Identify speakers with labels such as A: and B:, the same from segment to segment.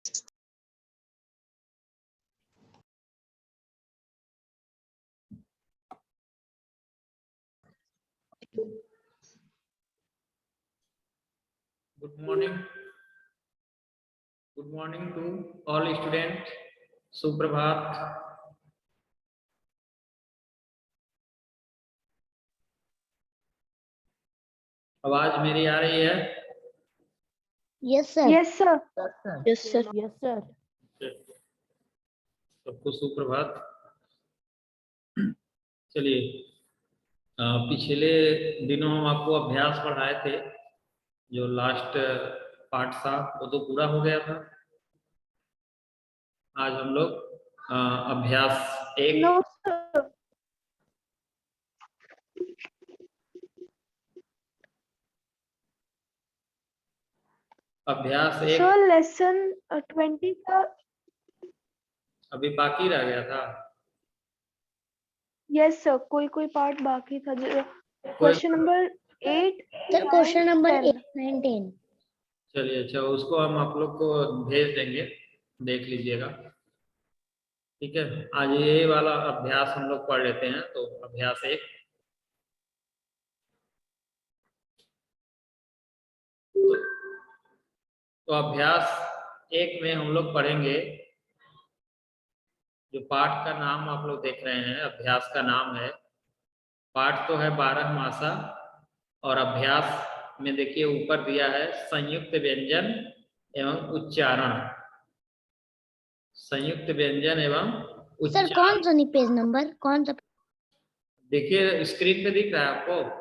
A: Good morning. Good morning to all students. सुप्रभात। आवाज मेरी आ रही है?
B: Yes sir.
C: Yes sir.
B: Yes sir. Yes sir.
A: सबको सुप्रभात। चलिए, पिछले दिनों हम आपको अभ्यास पढ़ाए थे, जो लास्ट पार्ट था वो तो पूरा हो गया था। आज हम लोग अभ्यास एक
C: नो सर।
A: अभ्यास एक
C: सर लेसन 20 का
A: अभी बाकी रह गया था।
C: यस सर, कोई पार्ट बाकी था। Question number 8
B: sir question number
C: 10।
B: 8, 9, 10।
A: चलिए, अच्छा, उसको हम आप लोग को भेज देंगे, देख लीजिएगा। ठीक है, आज ये वाला अभ्यास हम लोग पढ़ लेते हैं। तो अभ्यास एक, तो अभ्यास एक में हम लोग पढ़ेंगे, जो पाठ का नाम आप लोग देख रहे हैं, अभ्यास का नाम है। पाठ तो है 12 मासा, और अभ्यास में देखिए ऊपर दिया है संयुक्त व्यंजन एवं उच्चारण। संयुक्त व्यंजन एवं
B: सर
A: उच्चारण।
B: कौन सा पेज नंबर, कौन सा?
A: देखिए स्क्रीन पे दिख रहा है आपको,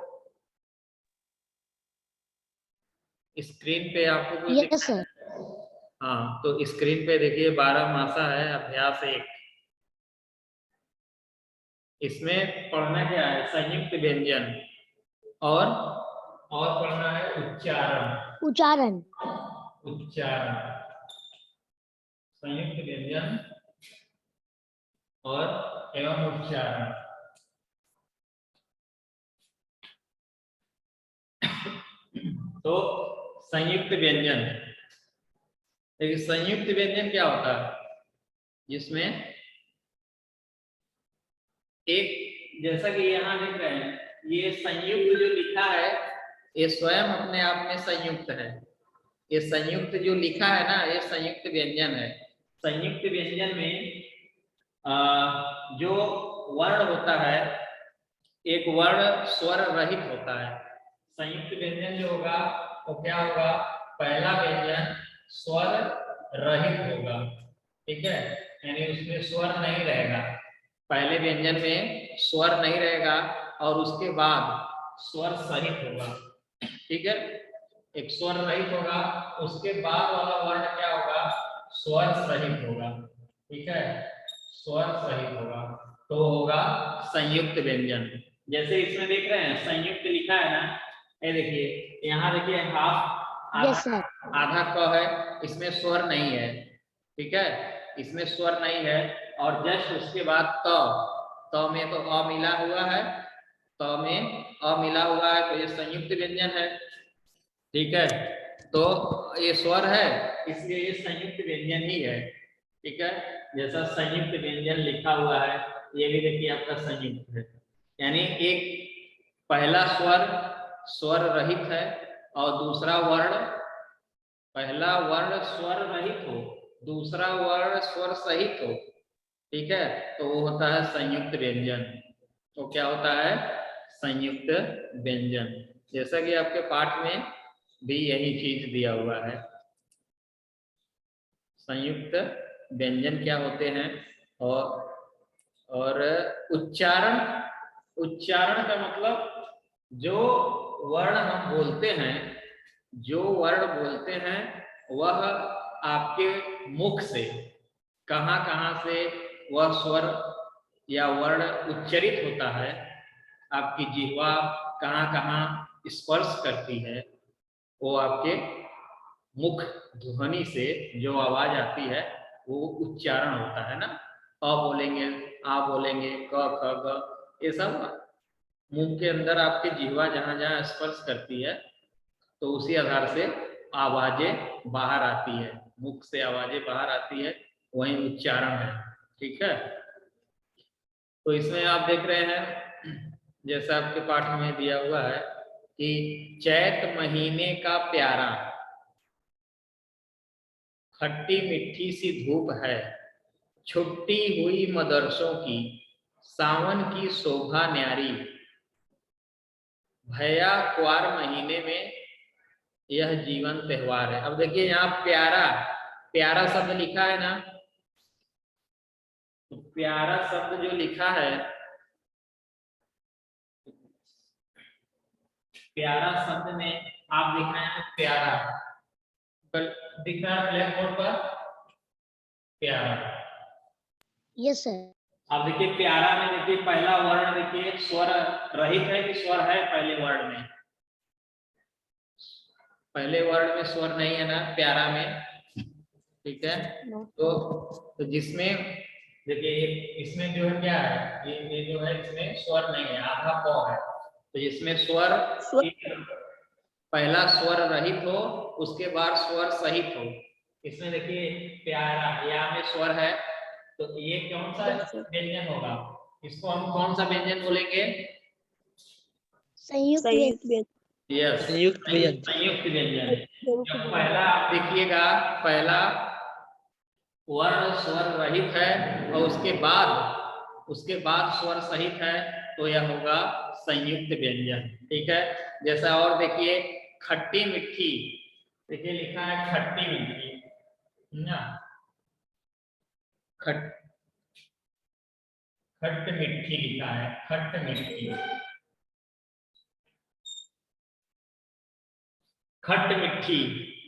A: स्क्रीन पे आपको कुछ दिख
B: यस
A: रहा है?
B: सर।
A: हाँ, तो स्क्रीन पे देखिए 12 मासा है, अभ्यास एक। इसमें पढ़ना क्या है? संयुक्त व्यंजन और पढ़ना है उच्चारण।
B: उच्चारण।
A: उच्चारण, संयुक्त व्यंजन और एवं उच्चारण। तो संयुक्त व्यंजन, देखिए संयुक्त व्यंजन क्या होता है? जिसमें एक, जैसा कि यहाँ लिख रहे हैं, ये संयुक्त जो लिखा है ये स्वयं अपने आप में संयुक्त है। ये संयुक्त जो लिखा है ना, ये संयुक्त व्यंजन है। संयुक्त व्यंजन में जो वर्ण होता है, एक वर्ण स्वर रहित होता है। संयुक्त व्यंजन जो होगा वो क्या होगा? पहला व्यंजन स्वर रहित होगा। ठीक है, यानी उसमें स्वर नहीं रहेगा। पहले व्यंजन में स्वर नहीं रहेगा और उसके बाद स्वर सहित होगा। ठीक है, एक स्वर रहित होगा, उसके बाद वाला वर्ण क्या होगा? स्वर सहित होगा। ठीक है, स्वर सहित होगा, तो होगा संयुक्त व्यंजन। जैसे इसमें देख रहे हैं संयुक्त लिखा है ना, ये देखिए यहाँ देखिए हाफ,
B: यस सर।
A: आधा क है, इसमें स्वर नहीं है। ठीक है, इसमें स्वर नहीं है, और जस्ट उसके बाद त में तो अ मिला हुआ है, त में अ मिला हुआ है, तो ये संयुक्त व्यंजन है। ठीक है, तो ये स्वर है, इसलिए ये संयुक्त व्यंजन ही है। ठीक है, जैसा संयुक्त व्यंजन लिखा हुआ है, ये भी देखिए आपका संयुक्त है। यानी एक पहला स्वर स्वर रहित है और दूसरा वर्ण, पहला वर्ण स्वर रहित हो, दूसरा वर्ण स्वर सहित हो। ठीक है, तो वो होता है संयुक्त व्यंजन। तो क्या होता है? संयुक्त व्यंजन। जैसा कि आपके पाठ में भी यही चीज दिया हुआ है। संयुक्त व्यंजन क्या होते हैं? और उच्चारण, उच्चारण का मतलब जो वर्ण हम बोलते हैं, जो वर्ण बोलते हैं वह आपके मुख से कहाँ से वह स्वर या वर्ण उच्चरित होता है, आपकी जिह्वा कहाँ स्पर्श करती है, वो आपके मुख ध्वनि से जो आवाज आती है वो उच्चारण होता है ना। अ बोलेंगे, आ बोलेंगे, क ख ग, ये सब मुंह के अंदर आपके जिह्वा जहाँ स्पर्श करती है, तो उसी आधार से आवाजें बाहर आती है। मुख से आवाजें बाहर आती है, वही उच्चारण है। ठीक है, तो इसमें आप देख रहे हैं जैसा आपके पाठ में दिया हुआ है कि चैत महीने का प्यारा, खट्टी मीठी सी धूप है, छुट्टी हुई मदरसों की, सावन की शोभा न्यारी, भैया क्वार महीने में यह जीवन त्योहार है। अब देखिए यहाँ प्यारा, प्यारा शब्द लिखा है ना, तो प्यारा शब्द जो लिखा है, प्यारा शब्द में आप देख रहे हैं प्यारा, दिख रहा है ब्लैक बोर्ड पर प्यारा।
B: Yes sir.
A: अब देखिए प्यारा में देखिए पहला वर्ण देखिए स्वर रहित है कि स्वर है? पहले वर्ण में, पहले वर्ण में स्वर नहीं है ना प्यारा में। ठीक है, तो जिसमें देखिए इसमें जो है क्या है, ये जो है इसमें स्वर नहीं है, आधा प है। तो इसमें स्वर पहला स्वर रहित हो, उसके बाद स्वर सहित हो। इसमें देखिए प्यारा, या में स्वर है, तो ये कौन सा व्यंजन होगा? इसको हम कौन सा व्यंजन बोलेंगे?
B: संयुक्त।
A: यस, संयुक्त व्यंजन। जब पहला आप देखिएगा, पहला वर्ण स्वर रहित है और उसके बाद स्वर सहित है, तो यह होगा संयुक्त व्यंजन। ठीक है, जैसा और देखिए खट्टी मीठी, देखिए लिखा है खट्टी मीठी ना, खट मीठी लिखा है, खट मीठी, खट मिट्टी।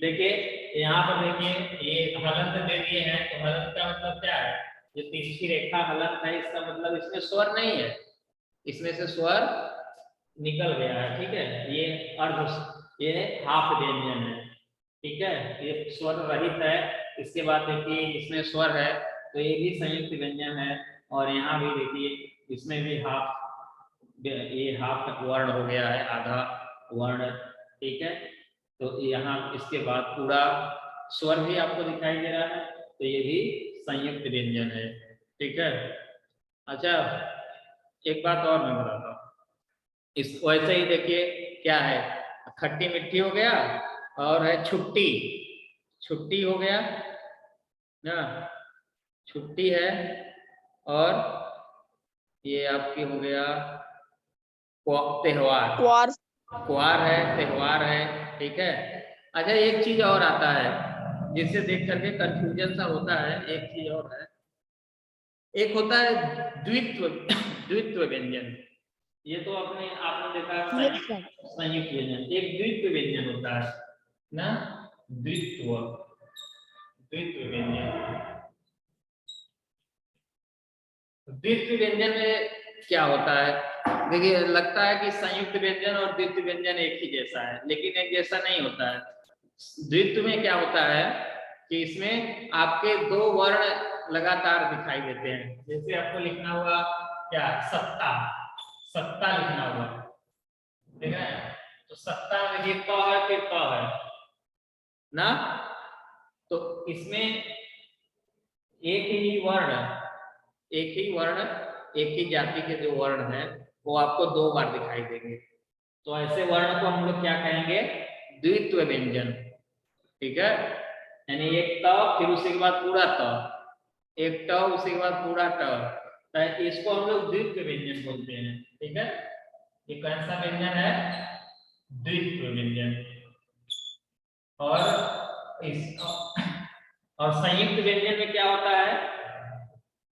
A: देखिए यहाँ पर देखिए ये हलंत दे दिए हैं, तो हलंत का मतलब क्या है? जो तिरछी रेखा हलंत है, इसका मतलब इसमें स्वर नहीं है, इसमें से स्वर निकल गया है। ठीक है, ये अर्ध, ये हाफ व्यंजन है। ठीक है, ये स्वर रहित है, इसके बाद देखिए इसमें स्वर है, तो ये भी संयुक्त व्यंजन है। और यहाँ भी देखिए इसमें भी हाफ, ये हाफ वर्ण हो गया है, आधा वर्ण। ठीक है, तो यहाँ इसके बाद पूरा स्वर भी आपको दिखाई दे रहा है, तो ये भी संयुक्त व्यंजन है। ठीक है, अच्छा एक बात और मैं बताता हूँ, इस वैसे ही देखिए क्या है, खट्टी मीठी हो गया, और है छुट्टी, छुट्टी हो गया ना, छुट्टी है, और ये आपकी हो गया त्योहार, क्वार है, त्योहार है। ठीक है, अच्छा एक चीज और आता है जिससे देख करके कंफ्यूजन सा होता है, एक चीज और है, एक होता है द्वित्व, द्वित्व व्यंजन। ये तो आपने देखा संयुक्त व्यंजन, एक द्वित्व व्यंजन होता है ना, द्वित्व, द्वित्व व्यंजन। द्वित्व व्यंजन में क्या होता है? देखिए लगता है कि संयुक्त व्यंजन और द्वित्व व्यंजन एक ही जैसा है, लेकिन एक जैसा नहीं होता है। द्वित्व में क्या होता है कि इसमें आपके दो वर्ण लगातार दिखाई देते हैं। जैसे आपको लिखना हुआ क्या, सत्ता, सत्ता लिखना हुआ, ठीक है, तो सत्ता में देखिए क है, फिर क है ना, तो इसमें एक ही वर्ण, एक ही जाति के जो वर्ण है वो आपको दो बार दिखाई देंगे, तो ऐसे वर्ण को हम लोग क्या कहेंगे? द्वित्व व्यंजन। ठीक है, यानी एक त, फिर उसी के बाद पूरा त, एक ट, उसी के बाद पूरा ट, तो इसको हम लोग द्वित्व व्यंजन बोलते हैं। ठीक है, ये कौन सा व्यंजन है? द्वित्व व्यंजन। और संयुक्त व्यंजन में क्या होता है?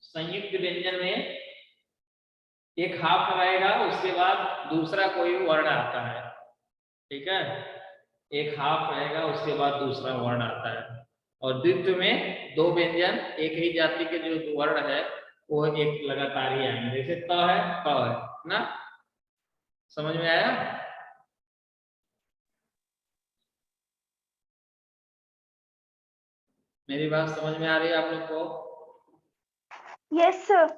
A: संयुक्त व्यंजन में एक हाफ रहेगा, उसके बाद दूसरा कोई वर्ण आता है। ठीक है, एक हाफ रहेगा, उसके बाद दूसरा वर्ण आता है। और द्वित्व में दो व्यंजन एक ही जाति के जो वर्ण है वो एक लगातार ही आएंगे, जैसे त है, क है ना, समझ में आया? मेरी बात समझ में आ रही है आप लोग को?
C: Yes sir.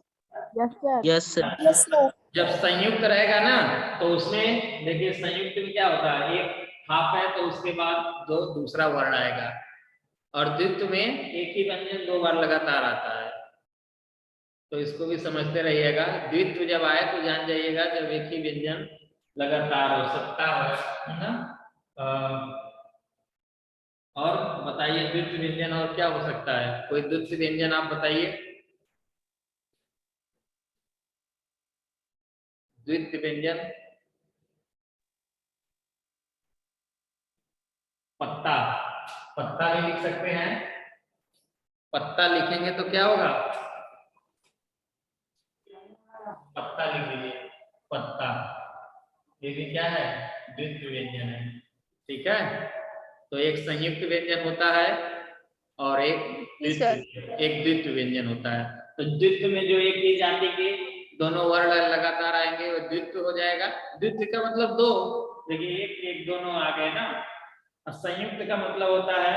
D: Yes sir.
A: जब संयुक्त रहेगा ना, तो उसमें देखिए संयुक्त में क्या होता है, एक हाफ है तो उसके बाद दो दूसरा वर्ण आएगा। और द्वित्व में एक ही व्यंजन 2 बार लगातार आता है, तो इसको भी समझते रहिएगा। द्वित्व जब आए तो जान जाइएगा जब एक ही व्यंजन लगातार हो सकता है ना। और बताइए द्वित्व व्यंजन और क्या हो सकता है, कोई द्वित्व व्यंजन आप बताइए। द्वित्व व्यंजन, पत्ता, पत्ता भी लिख सकते हैं। पत्ता लिखेंगे तो क्या होगा, पत्ता लिख लीजिए, पत्ता, ये भी क्या है, द्वित्व व्यंजन है। ठीक है, तो एक संयुक्त व्यंजन होता है और एक द्वित्व व्यंजन होता है। तो द्वित्व में जो एक ही जाति के दोनों वर्ण लगातार आएंगे वो द्वित्व हो जाएगा। द्वित्व का मतलब 2, देखिए एक एक दोनों आ गए ना। और संयुक्त का मतलब होता है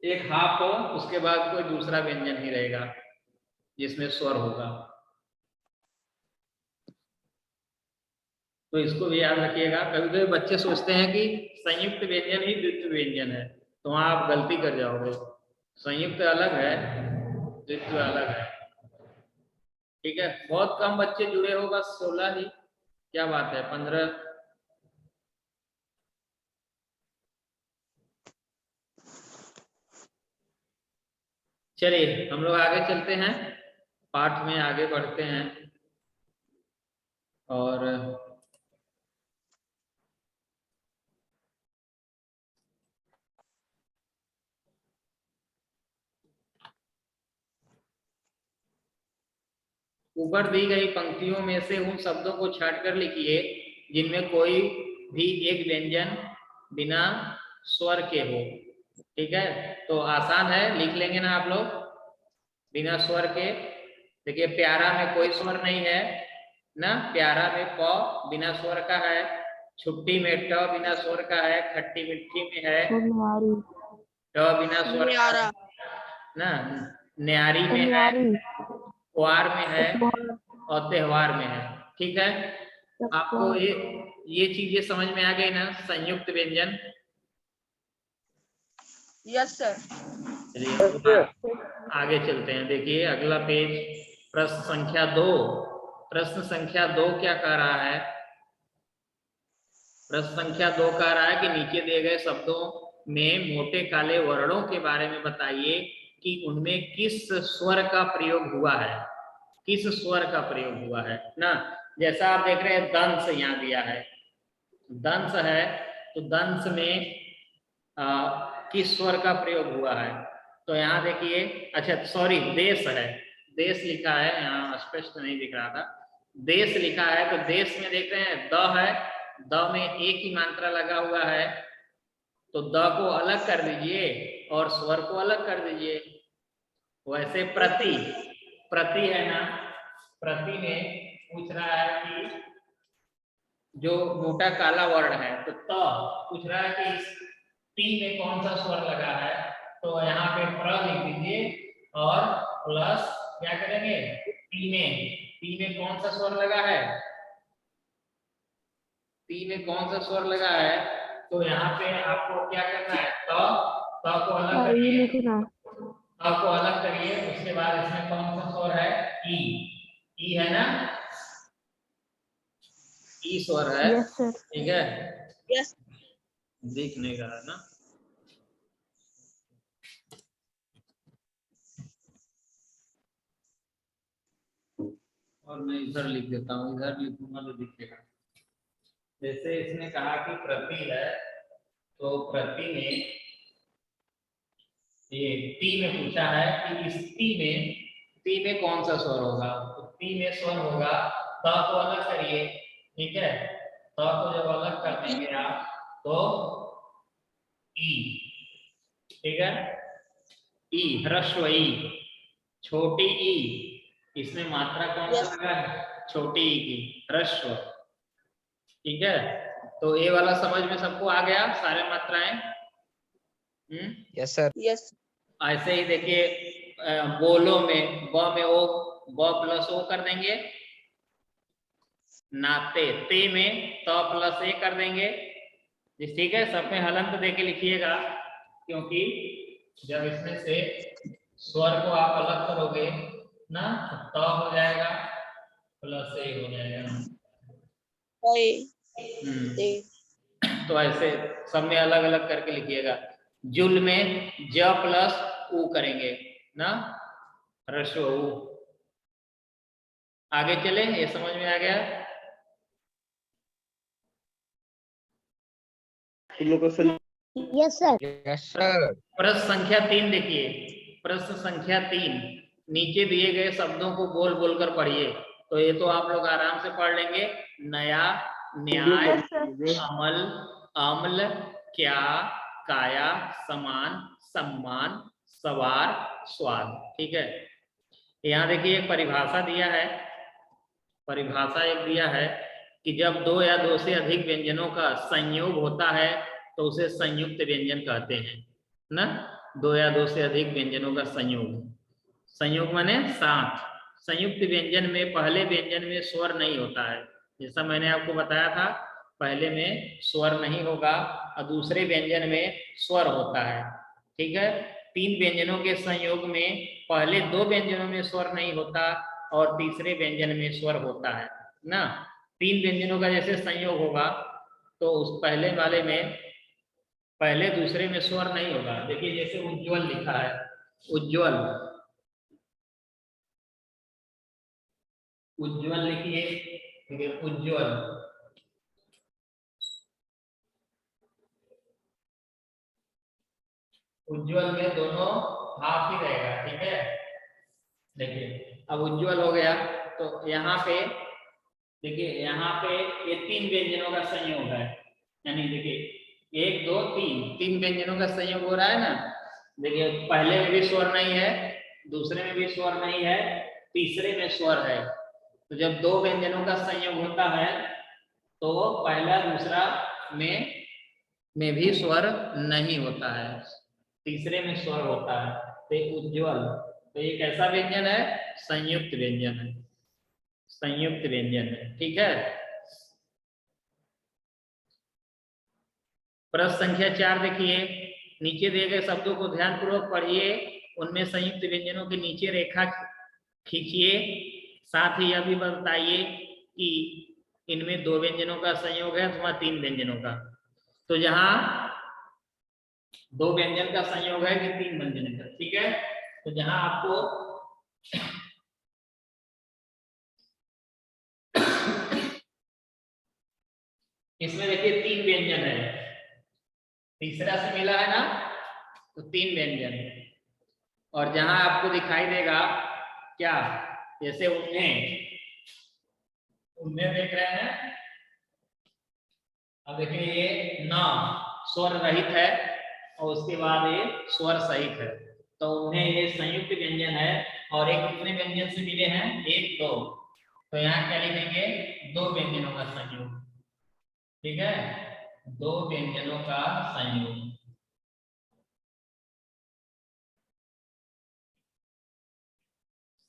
A: एक हाफ हो, उसके बाद कोई दूसरा व्यंजन ही रहेगा जिसमें स्वर होगा। तो इसको भी याद रखिएगा। कभी कभी बच्चे सोचते हैं कि संयुक्त व्यंजन ही द्वित्व व्यंजन है, तो वहां आप गलती कर जाओगे। संयुक्त अलग है, द्वित्व अलग है। ठीक है, बहुत कम बच्चे जुड़े हो, बस 16 ही, क्या बात है, 15। चलिए हम लोग आगे चलते हैं, पाठ में आगे बढ़ते हैं। और ऊपर दी गई पंक्तियों में से उन शब्दों को छांटकर लिखिए जिनमें कोई भी एक व्यंजन बिना स्वर के हो। ठीक है, तो आसान है, लिख लेंगे ना आप लोग बिना स्वर के। देखिए प्यारा में कोई स्वर नहीं है ना, प्यारा में प बिना स्वर का है, छुट्टी में ट बिना स्वर का है, खट्टी मिट्टी में है ट बिना स्वर का है ना, न्यारी में है, क्वार में है और त्योहार में है। ठीक है, आपको ये चीजें समझ में आ गई ना, संयुक्त व्यंजन।
E: Yes sir.
A: चलिए आगे चलते हैं। देखिए अगला पेज, प्रश्न संख्या 2। प्रश्न संख्या 2 क्या कह रहा है, प्रश्न संख्या 2 कह रहा है कि नीचे दिए गए शब्दों में मोटे काले वर्णों के बारे में बताइए कि उनमें किस स्वर का प्रयोग हुआ है, किस स्वर का प्रयोग हुआ है ना। जैसा आप देख रहे हैं दंश यहाँ दिया है, दंश है, तो दंश में किस स्वर का प्रयोग हुआ है, तो यहाँ देखिए, अच्छा सॉरी देश है, देश लिखा है, यहाँ स्पष्ट नहीं दिख रहा था, देश लिखा है, तो देश में देख रहे हैं द है, द में एक ही मात्रा लगा हुआ है, तो द को अलग कर दीजिए और स्वर को अलग कर दीजिए। वैसे प्रति, प्रति है ना, प्रति में पूछ रहा है कि जो मोटा काला वर्ण है, तो त पूछ रहा है कि इस टी में कौन सा स्वर लगा है, तो यहाँ पे प्र लिख दीजिए और प्लस क्या करेंगे, टी में कौन सा स्वर लगा है, टी में कौन सा स्वर लगा है, तो यहाँ पे आपको क्या करना है, त को अलग करिए, त को अलग करिए, उसके बाद इसमें कौन सा स्वर है, ई है ना, ई स्वर है। ठीक है,
E: यस
A: दिख नहीं रहा ना, और मैं इधर लिख देता हूँ, इधर लिखूंगा तो दिखेगा। जैसे इसने कहा कि प्रति है, तो प्रति में ये टी में पूछा है कि इस टी में कौन सा स्वर होगा, तो टी में स्वर होगा, त को अलग करिए। ठीक है, त को जब अलग कर देंगे आप तो ई, ठीक है, ई ह्रस्व ई, छोटी ई, इसमें मात्रा कौन सा लगा है, छोटी ई की, ह्रस्व। ठीक है, तो ये वाला समझ में सबको आ गया, सारे मात्राएं।
D: Yes sir.
E: यस
A: ऐसे ही देखिए बोलो में ब में ओ, ब प्लस ओ कर देंगे, नाते ते में त प्लस ए कर देंगे। ठीक है, सब में हलंत दे के लिखिएगा, क्योंकि जब इसमें से स्वर को आप अलग करोगे ना, तो हो जाएगा प्लस ए हो जाएगा। तो ऐसे सब में अलग अलग करके लिखिएगा। जुल में ज प्लस उ करेंगे ना, ह्रस्व उ। आगे चले, ये समझ में आ गया?
B: Yes sir.
D: Yes, sir.
A: प्रश्न संख्या 3 देखिए, प्रश्न संख्या 3, नीचे दिए गए शब्दों को बोल बोलकर पढ़िए। तो ये तो आप लोग आराम से पढ़ लेंगे। नया, न्याय,
C: Yes, sir.
A: अमल, अम्ल, क्या, काया, समान, सम्मान, सवार, स्वाद। ठीक है, यहाँ देखिए एक परिभाषा दिया है। परिभाषा एक दिया है कि जब दो या दो से अधिक व्यंजनों का संयोग होता है तो उसे संयुक्त व्यंजन कहते हैं ना। दो या दो से अधिक व्यंजनों का संयोग, संयोग माने साथ। संयुक्त व्यंजन में पहले व्यंजन में स्वर नहीं होता है, जैसा मैंने आपको बताया था, पहले में स्वर नहीं होगा और दूसरे व्यंजन में स्वर होता है। ठीक है, तीन व्यंजनों के संयोग में पहले दो व्यंजनों में स्वर नहीं होता और तीसरे व्यंजन में स्वर होता है ना। तीन व्यंजनों का जैसे संयोग होगा तो उस पहले वाले में पहले दूसरे में स्वर नहीं होगा। देखिए जैसे उज्ज्वल लिखा है, उज्ज्वल, उज्ज्वल लिखिए, ठीक है, उज्ज्वल, उज्ज्वल में दोनों हाफ ही रहेगा। ठीक है, देखिए अब उज्ज्वल हो गया तो यहाँ पे देखिए, यहाँ पे ये तीन व्यंजनों का संयोग है, यानी देखिए 1 2 3, तीन व्यंजनों का संयोग हो रहा है ना। देखिए पहले में भी स्वर नहीं है, दूसरे में भी स्वर नहीं है, तीसरे में स्वर है। तो जब दो व्यंजनों का संयोग होता है तो पहला दूसरा में भी स्वर नहीं होता है, तीसरे में स्वर होता है। तो उज्ज्वल, तो ये कैसा व्यंजन है? संयुक्त व्यंजन है, संयुक्त व्यंजन है। ठीक है, प्रश्न संख्या 4 देखिए, नीचे दिए गए शब्दों को ध्यानपूर्वक पढ़िए, उनमें संयुक्त व्यंजनों के नीचे रेखा खींचिए, साथ ही यह भी बताइए कि इनमें दो व्यंजनों का संयोग है अथवा तीन व्यंजनों का। तो जहां दो व्यंजन का संयोग है कि तीन व्यंजन का, ठीक है, तो जहां आपको इसमें देखिए तीन व्यंजन है, तीसरा से मिला है ना, तो तीन व्यंजन। और जहां आपको दिखाई देगा क्या, जैसे उन्हें, उन्हें देख रहे हैं, अब देखिए ये न स्वर रहित है और उसके बाद ये स्वर सहित है, तो उन्हें ये संयुक्त व्यंजन है। और एक कितने व्यंजन से मिले हैं? 1 2, तो यहाँ क्या लिखेंगे? दो व्यंजनों का संयोग। ठीक है, दो व्यंजनों का संयोग।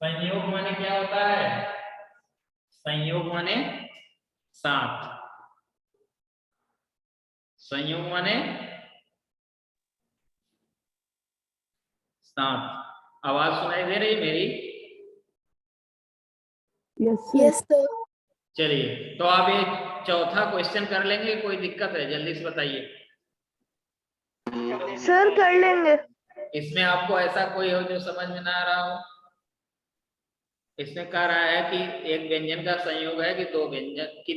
A: संयोग माने क्या होता है? संयोग माने साथ, संयोग माने साथ। आवाज सुनाई दे रही है मेरी?
C: Yes, sir.
A: चलिए, तो आप ये चौथा क्वेश्चन कर लेंगे, कोई दिक्कत है? जल्दी से बताइए।
C: सर कर लेंगे।
A: इसमें आपको ऐसा कोई हो जो समझ में ना आ रहा हो? इसमें कह रहा है कि एक व्यंजन का संयोग है कि दो व्यंजन की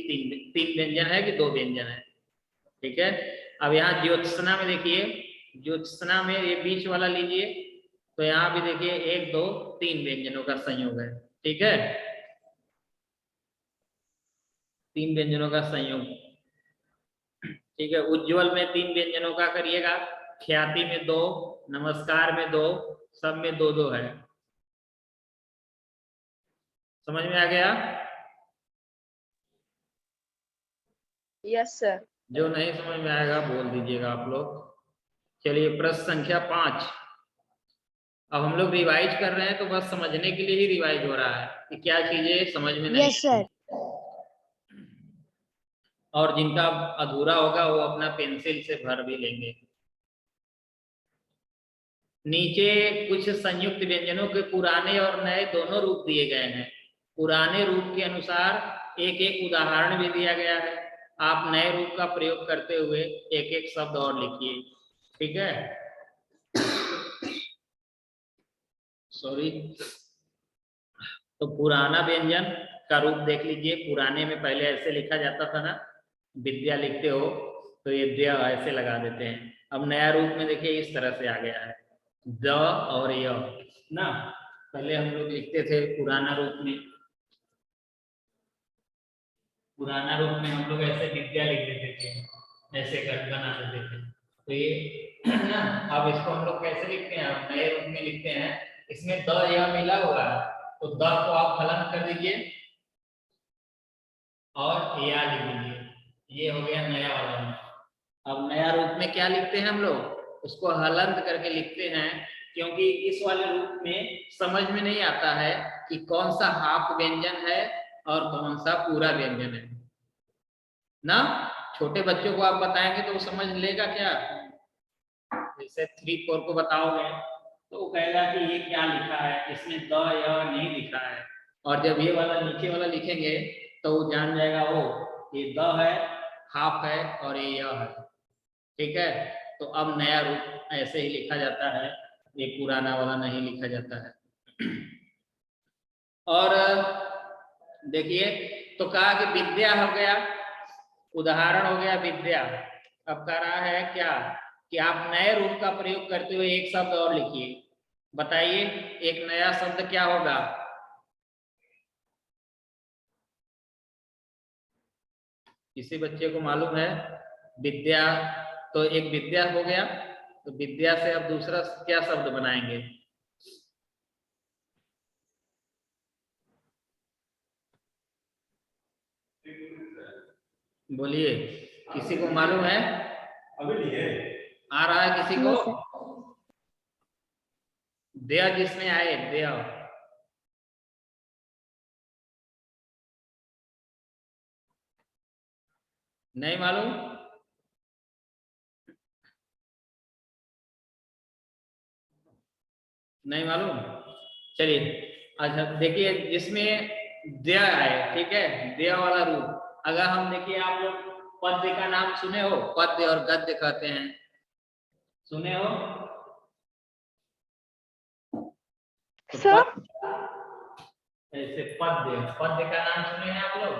A: तीन व्यंजन है कि दो व्यंजन है। ठीक है, अब यहाँ ज्योत्सना में देखिए, ज्योत्सना में ये बीच वाला लीजिए, तो यहाँ भी देखिए 1 2 3 व्यंजनों का संयोग है। ठीक है, तीन व्यंजनों का संयोग। ठीक है, उज्ज्वल में तीन व्यंजनों का करिएगा, ख्याति में 2, नमस्कार में 2, सब में 2 2 है। समझ में आ गया?
C: Yes, sir.
A: जो नहीं समझ में आएगा बोल दीजिएगा आप लोग। चलिए, प्रश्न संख्या 5। अब हम लोग रिवाइज कर रहे हैं, तो बस समझने के लिए ही रिवाइज हो रहा है कि क्या चीजें समझ में नहीं।
B: Yes sir.
A: और जिनका अधूरा होगा वो अपना पेंसिल से भर भी लेंगे। नीचे कुछ संयुक्त व्यंजनों के पुराने और नए दोनों रूप दिए गए हैं। पुराने रूप के अनुसार एक एक उदाहरण भी दिया गया है। आप नए रूप का प्रयोग करते हुए एक एक शब्द और लिखिए। ठीक है, सॉरी। तो पुराना व्यंजन का रूप देख लीजिए। पुराने में पहले ऐसे लिखा जाता था ना, विद्या लिखते हो तो ये द्या ऐसे लगा देते हैं। अब नया रूप में देखिए इस तरह से आ गया है, द और य ना। पहले हम लोग लिखते थे पुराना रूप में, पुराना रूप में हम लोग ऐसे विद्या लिख देते थे, ऐसे कर बना देते थे। तो ये ना, अब इसको हम लोग कैसे लिखते हैं, अब नए रूप में लिखते हैं। इसमें द या मिला हुआ है, तो द को आप हलन कर दीजिए और या लिख दीजिए। ये हो गया नया वाला रूप। अब नया रूप में क्या लिखते हैं हम लोग, उसको हलंत करके लिखते हैं, क्योंकि इस वाले रूप में समझ में नहीं आता है कि कौन सा हाफ व्यंजन है और कौन सा पूरा व्यंजन है ना। छोटे बच्चों को आप बताएंगे तो वो समझ लेगा क्या। जैसे 3 4 को बताओगे तो वो कहेगा कि ये क्या लिखा है, इसमें द या नहीं लिखा है। और जब ये वाला नीचे वाला लिखेंगे तो वो जान जाएगा, वो ये द है, हाफ है और ये य है। ठीक है, तो अब नया रूप ऐसे ही लिखा जाता है, ये पुराना वाला नहीं लिखा जाता है। और देखिए, तो कहा कि विद्या हो गया, उदाहरण हो गया विद्या। अब कह रहा है क्या कि आप नए रूप का प्रयोग करते हुए एक शब्द और लिखिए। बताइए एक नया शब्द क्या होगा। किसी बच्चे को मालूम है विद्या, तो एक विद्या हो गया, तो विद्या से अब दूसरा क्या शब्द बनाएंगे। बोलिए, किसी को मालूम है। अभी नहीं है, आ रहा है किसी को। दया जिसमें आए, दया। नहीं मालूम, नहीं मालूम। चलिए, अच्छा देखिए, जिसमें दया है, ठीक है, दया वाला रूप। अगर हम देखिए, आप लोग पद्य का नाम सुने हो, पद्य और गद्य कहते हैं, सुने हो। तो
C: सर
A: ऐसे पद्य, पद्य का नाम सुने हैं आप लोग।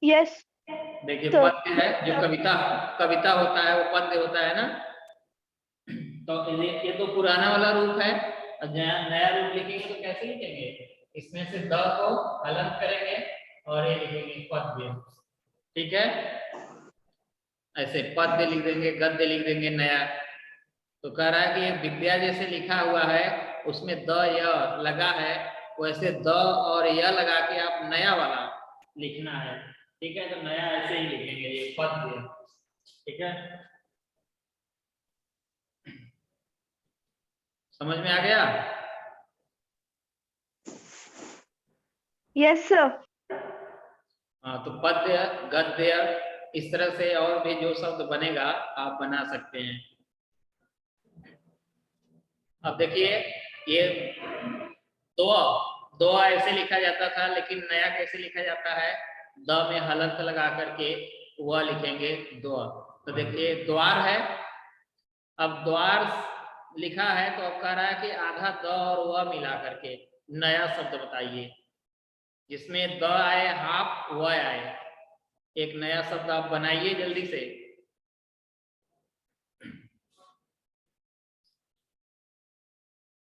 C: यस
A: देखिए
C: सर।
A: पद्य है जो कविता, कविता होता है वो पद्य होता है ना। तो ये तो पुराना वाला रूप है। और नया रूप लिखेंगे तो कैसे लिखेंगे, इसमें से द को अलग करेंगे और ये लिखेंगे पद्य। ठीक है, ऐसे पद्य लिख देंगे, गद्य लिख देंगे नया। तो कह रहा है कि ये विद्या जैसे लिखा हुआ है उसमें द य लगा है, वैसे द और य लगा के आप नया वाला लिखना है। ठीक है, तो नया ऐसे ही लिखेंगे, ये पद्य। ठीक है, समझ में आ गया।
C: Yes sir.
A: हाँ, तो पद्य गद्य इस तरह से और भी जो शब्द बनेगा आप बना सकते हैं। अब देखिए, ये दो, दो ऐसे लिखा जाता था, लेकिन नया कैसे लिखा जाता है, द में हलंत लगा करके वह लिखेंगे दो। तो देखिए द्वार है, अब द्वार लिखा है तो अब कह रहा है कि आधा द और वह मिला करके नया शब्द बताइए, जिसमें द आए, हाफ वह आए। एक नया शब्द आप बनाइए जल्दी से।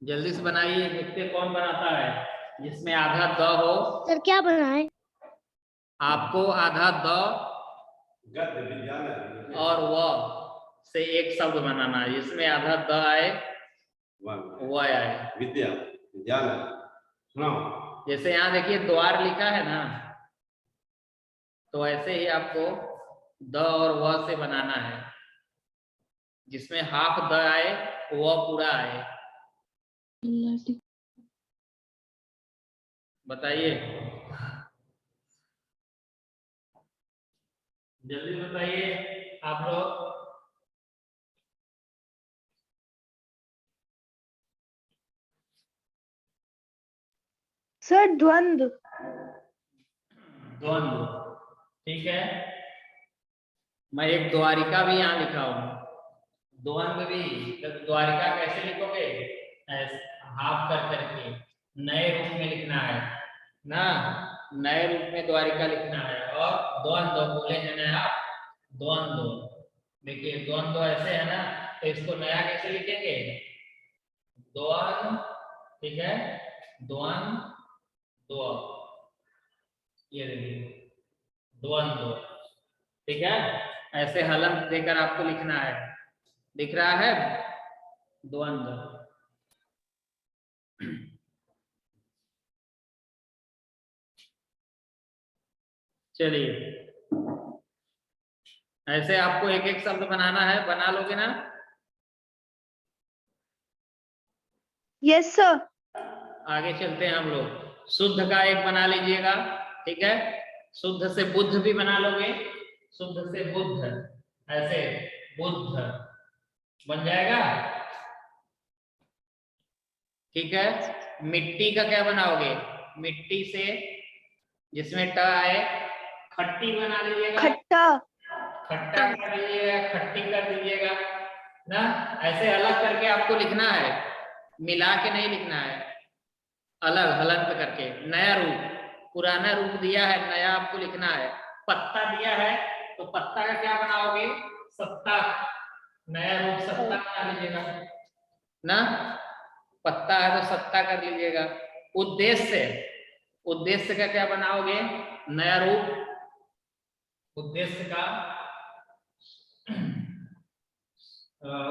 A: जल्दी से बनाइए, देखते कौन बनाता है, जिसमें आधा द हो।
B: सर क्या बनाए।
A: आपको आधा द और वह से एक शब्द बनाना है, जिसमें आधा द आए वह आए,
E: विद्या विद्यालय।
A: जैसे यहाँ देखिए द्वार लिखा है ना, तो ऐसे ही आपको द और वह से बनाना है, जिसमें हाफ द आए वह पूरा आए। बताइए, जल्दी बताइए आप लोग।
C: सर द्वंद्व।
A: द्वंद्व, ठीक है। मैं एक द्वारिका भी यहाँ लिखा हूँ, द्वंद्व भी। तो द्वारिका कैसे लिखोगे? हाफ कर करके नए रूप में लिखना है ना, नए रूप में द्वारिका लिखना है। और द्वंद्व बोले हैं ना आप, द्वंद्व। देखिए द्वंद्व ऐसे है ना, तो इसको नया कैसे लिखेंगे? द्वंद्व, ठीक है, द्वंद्व, ये देखिए द्वंद्व, ठीक है। ऐसे हलंत देकर आपको लिखना है, दिख रहा है? द्वंद्व। चलिए, ऐसे आपको एक एक शब्द बनाना है, बना लोगे ना?
C: Yes sir.
A: आगे चलते हैं हम लोग। शुद्ध का एक बना लीजिएगा, ठीक है। शुद्ध से बुद्ध भी बना लोगे, शुद्ध से बुद्ध, ऐसे बुद्ध बन जाएगा, ठीक है। मिट्टी का क्या बनाओगे? मिट्टी से जिसमें ट आए, खट्टी बना लीजिएगा,
C: खट्टा।
A: खट्टा कर दीजिएगा, खट्टी कर दीजिएगा ना। ऐसे अलग करके आपको लिखना है, मिला के नहीं लिखना है, अलग हलंत करके। नया रूप, पुराना रूप दिया है, नया आपको लिखना है। पत्ता दिया है तो पत्ता का क्या बनाओगे? सत्ता, नया रूप सत्ता बना लीजिएगा ना। पत्ता है तो सत्ता कर लीजिएगा। उद्देश्य, उद्देश्य का क्या बनाओगे? नया रूप उद्देश्य का,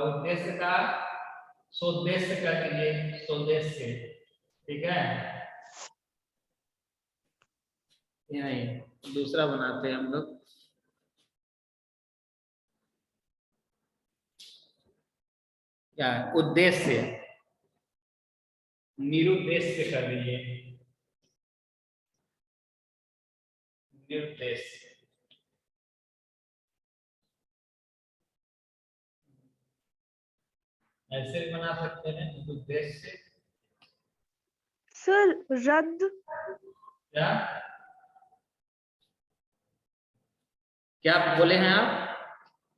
A: उद्देश्य का सोद्देश्य कर लीजिए, सोद्देश्य, ठीक है। ये नहीं, दूसरा बनाते हैं हम लोग। क्या? उद्देश्य, निरुद्देश्य कर लीजिए, निरुद्देश्य। ऐसे भी बना सकते हैं, उद्देश्य।
C: सर रद्द।
A: क्या क्या बोले हैं आप?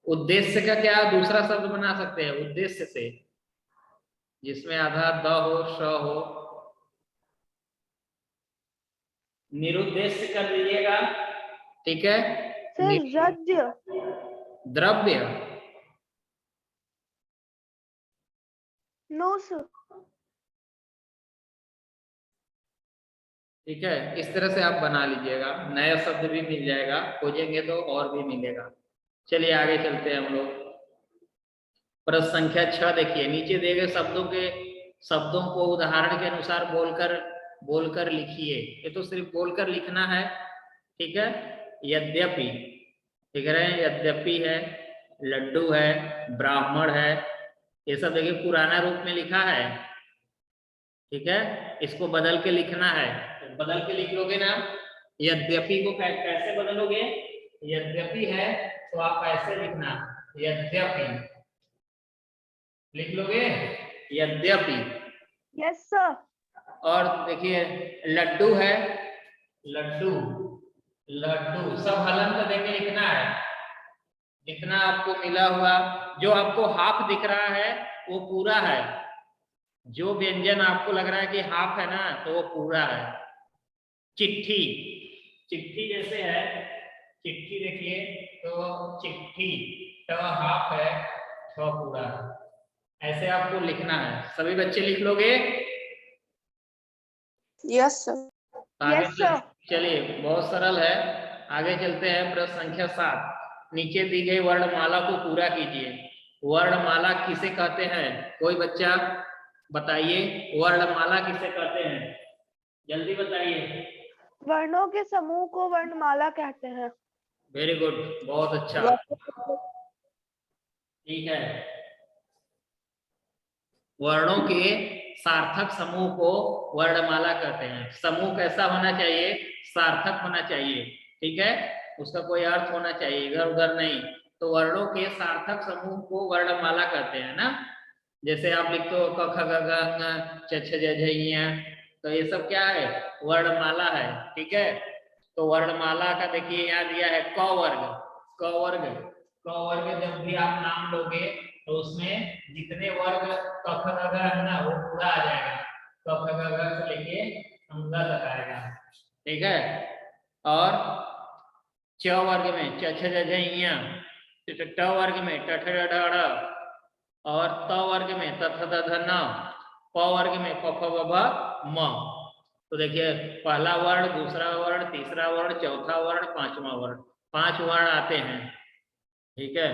A: उद्देश्य का क्या दूसरा शब्द बना सकते हैं? उद्देश्य से जिसमें आधा द हो, श हो। निरुद्देश्य कर लीजिएगा, ठीक है।
C: सर रद्य।
A: द्रव्य,
C: नो सर।
A: ठीक है। इस तरह से आप बना लीजिएगा, नया शब्द भी मिल जाएगा, खोजेंगे तो और भी मिलेगा। चलिए आगे चलते हैं हम लोग। प्रश्न संख्या 6 देखिए, नीचे दिए गए शब्दों को उदाहरण के अनुसार बोलकर लिखिए। ये तो सिर्फ बोलकर लिखना है, ठीक है। यद्यपि, ठीक है, यद्यपि है, लड्डू है, ब्राह्मण है, ये सब देखिए पुराना रूप में लिखा है, ठीक है। इसको बदल के लिखना है, तो बदल के लिख लोगे ना। यद्यपि को कैसे बदलोगे? यद्यपि है तो आप ऐसे लिखना, यद्यपि लिख लोगे, यद्यपि।
C: Yes sir.
A: और देखिए लड्डू है, लड्डू, लड्डू, सब हलंत देके लिखना है। जितना आपको मिला हुआ, जो आपको हाफ दिख रहा है वो पूरा है, जो व्यंजन आपको लग रहा है कि हाफ है ना, तो वो पूरा है। चिट्ठी, चिट्ठी जैसे है, चिट्ठी देखिए तो चिट्ठी, तो हाफ है, तो पूरा है। ऐसे आपको लिखना है। सभी बच्चे लिख लोगे?
C: Yes sir.
A: आगे
C: यस सर।
A: चलिए, बहुत सरल है। आगे चलते हैं। प्रश्न संख्या 7, नीचे दी गई वर्णमाला को पूरा कीजिए। वर्णमाला किसे कहते हैं? कोई बच्चा बताइए, वर्णमाला किसे कहते हैं? जल्दी बताइए।
C: वर्णों के समूह को वर्णमाला कहते हैं।
A: वेरी गुड, बहुत अच्छा, ठीक है। वर्णों के सार्थक समूह को वर्णमाला कहते हैं। समूह कैसा होना चाहिए? सार्थक होना चाहिए, ठीक है। उसका कोई अर्थ होना चाहिए, इधर उधर नहीं। तो वर्णों के सार्थक समूह को वर्णमाला कहते हैं ना। जैसे आप लिखते हो क ख ग घ ङ छ छ ज झ ञ, तो ये सब क्या है, वर्णमाला है। ठीक है, तो वर्णमाला का देखिए यहाँ दिया है क वर्ग। क वर्ग, क वर्ग जब भी आप नाम लोगे तो उसमें जितने वर्ग क ख ग घ है ना वो पूरा आ जाएगा, क ख ग घ से लेके अंगा तक आएगा। ठीक है, और च वर्ग में च छ ज झ ञ, ट वर्ग में ट ठ ड ढ ड़, और त वर्ग में त थ द ध न, प वर्ग में प फ ब भ म। तो देखिए पहला वर्ण, दूसरा वर्ण, तीसरा वर्ण, चौथा वर्ण, पांचवा वर्ण, 5 वर्ण आते हैं। ठीक है,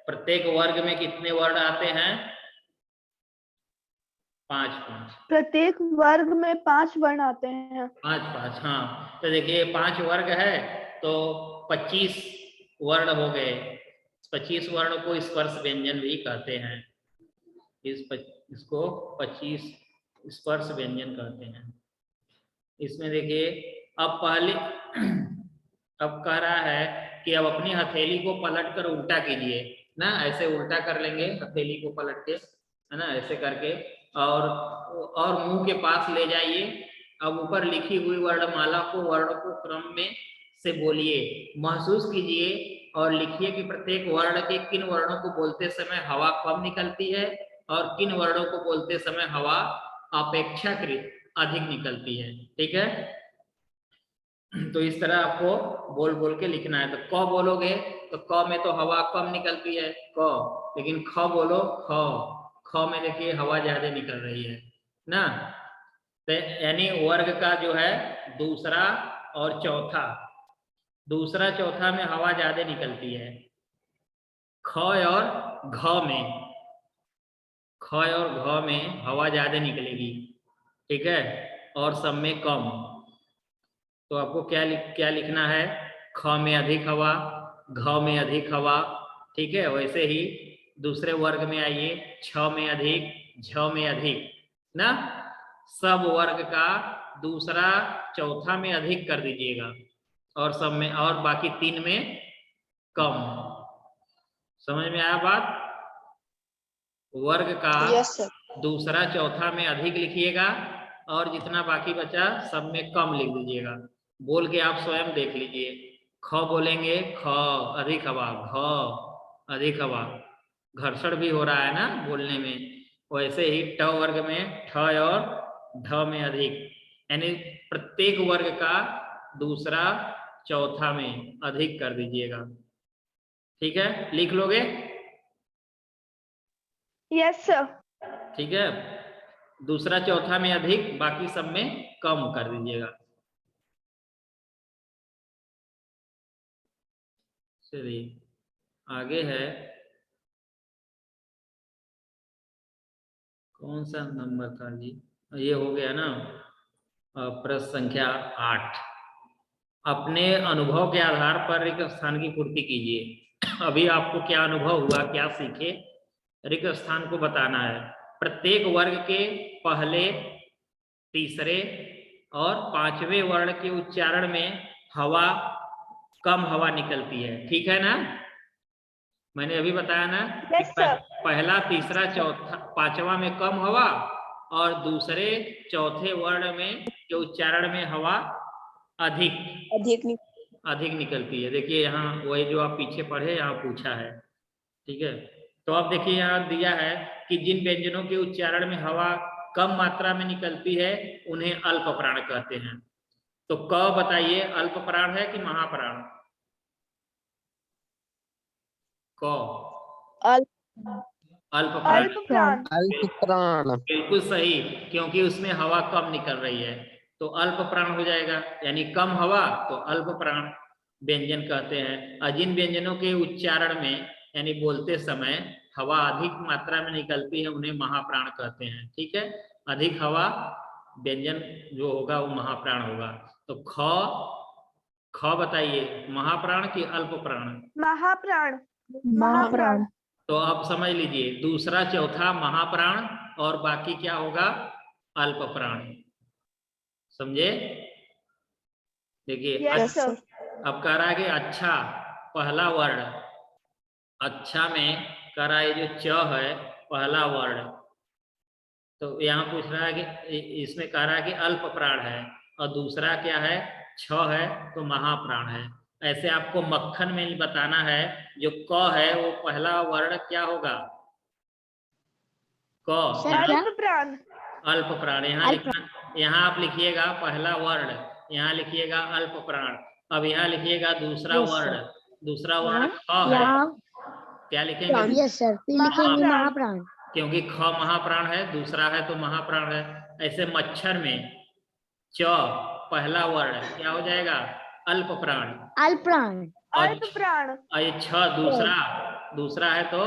A: प्रत्येक वर्ग में कितने वर्ण आते हैं, 5।
C: प्रत्येक वर्ग में 5 वर्ण आते हैं।
A: 5। हाँ, तो देखिए 5 वर्ग है तो 25 वर्ण हो गए। 25 वर्ण को स्पर्श व्यंजन भी कहते हैं। इसको 25 स्पर्श व्यंजन कहते हैं। इसमें देखिए अब पहले अब कह रहा है कि अब अपनी हथेली को पलट कर उल्टा कीजिए ना, ऐसे उल्टा कर लेंगे हथेली को पलट के, है ना, ऐसे करके, और मुंह के पास ले जाइए। अब ऊपर लिखी हुई वर्णमाला को, वर्ण को क्रम में से बोलिए, महसूस कीजिए और लिखिए कि प्रत्येक वर्ण के किन वर्णों को बोलते समय हवा कम निकलती है और किन वर्णों को बोलते समय हवा अपेक्षाकृत अधिक निकलती है। ठीक है, तो इस तरह आपको बोल बोल के लिखना है। तो क बोलोगे तो क में तो हवा कम निकलती है क, लेकिन ख बोलो ख, ख में देखिए हवा ज्यादा निकल रही है ना। तो यानी वर्ग का जो है दूसरा और चौथा, दूसरा चौथा में हवा ज्यादा निकलती है। ख और घ में, ख और घ में हवा ज्यादा निकलेगी। ठीक है, और सब में कम। तो आपको क्या लिखना है, ख में अधिक हवा, घ में अधिक हवा। ठीक है, वैसे ही दूसरे वर्ग में आइए, छ में अधिक, झ में अधिक ना। सब वर्ग का दूसरा चौथा में अधिक कर दीजिएगा और सब में, और बाकी 3 में कम। समझ में आया बात? वर्ग का दूसरा चौथा में अधिक लिखिएगा और जितना बाकी बचा सब में कम लिख दीजिएगा। बोल के आप स्वयं देख लीजिए। ख बोलेंगे ख अधिक हवा, घ अधिक हवा, घर्षण भी हो रहा है ना बोलने में। वैसे ही ट वर्ग में ठ और ढ में अधिक, यानी प्रत्येक वर्ग का दूसरा चौथा में अधिक कर दीजिएगा। ठीक है, लिख लोगे?
C: Yes sir.
A: ठीक है, दूसरा चौथा में अधिक, बाकी सब में कम कर दीजिएगा। चलिए आगे है, कौन सा नंबर था जी, ये हो गया ना, प्रश्न संख्या 8। अपने अनुभव के आधार पर रिक्त स्थान की पूर्ति कीजिए। अभी आपको क्या अनुभव हुआ, क्या सीखे, रिक्त स्थान को बताना है। प्रत्येक वर्ग के पहले, तीसरे और 5वें वर्ण के उच्चारण में हवा कम हवा निकलती है। ठीक है ना, मैंने अभी बताया ना कि पहला, तीसरा, चौथा, 5वां में कम हवा और दूसरे चौथे वर्ण में के उच्चारण में हवा अधिक निकलती है। देखिए यहाँ वही जो आप पीछे पढ़े यहाँ पूछा है। ठीक है, तो अब देखिए यहाँ दिया है कि जिन व्यंजनों के उच्चारण में हवा कम मात्रा में निकलती है उन्हें अल्प प्राण कहते हैं। तो क बताइए, अल्प प्राण है कि महाप्राण? अल्प प्राण, बिल्कुल सही, क्योंकि उसमें हवा कम निकल रही है तो अल्प प्राण हो जाएगा, यानी कम हवा तो अल्प प्राण व्यंजन कहते हैं। और जिन व्यंजनों के उच्चारण में यानी बोलते समय हवा अधिक मात्रा में निकलती है उन्हें महाप्राण कहते हैं। ठीक है, अधिक हवा व्यंजन जो होगा वो महाप्राण होगा। तो ख बताइए, महाप्राण की अल्प प्राण?
C: महाप्राण।
A: तो आप समझ लीजिए, दूसरा चौथा महाप्राण और बाकी क्या होगा, अल्प प्राण। समझे? देखिए अब कह रहा है कि अच्छा, पहला वर्ण, अच्छा में कह रहा है जो च है पहला वर्ण, तो यहाँ पूछ रहा है कि इसमें कह रहा है कि अल्प प्राण है, और दूसरा क्या है, छ है तो महाप्राण है। ऐसे आपको मक्खन में बताना है, जो क है वो पहला वर्ण क्या होगा, क,
B: सर क्या?
C: अल्प प्राण।
A: अल्प प्राण। यहाँ लिखना, यहाँ आप लिखिएगा पहला वर्ण, यहाँ लिखिएगा अल्प प्राण। अब यहाँ लिखिएगा दूसरा
B: Yes,
A: वर्ण,
B: sir.
A: दूसरा वर्ण ख है,
B: यहाँ
A: क्या लिखेंगे,
B: यस सर, फिर लिखेंगे महाप्राण।
A: क्योंकि ख महाप्राण है, दूसरा है तो महाप्राण है। ऐसे मच्छर में च पहला वर्ण क्या हो जाएगा, अल्प प्राण।
B: अल्प प्राण।
C: अल्प प्राण।
A: और ये छ दूसरा है तो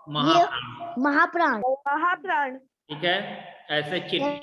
A: महाप्राण।
B: महाप्राण।
C: महाप्राण।
A: ठीक है, ऐसे चिट्ठी